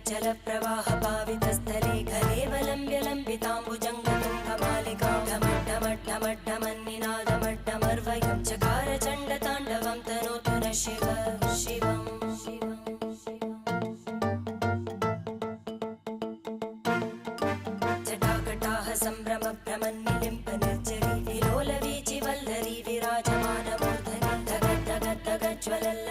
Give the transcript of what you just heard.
जलप्रवाह पावितस्थले कलेवलम्ब्य लम्बिताम्बुजङ्गतुङ्गमालिकां ढमड्ढमड्ढमड्ढमन्निनादमड्ढमर्वयं चकार चण्डताण्डवं तनोतु न शिव शिवम् जटाकटाः सम्भ्रमभ्रमन्निलिम्प निर्जरी विलोलवीचि वल्लरी विराजमानमूर्धनि धगद्धगद्धगज्ज्वलल्ल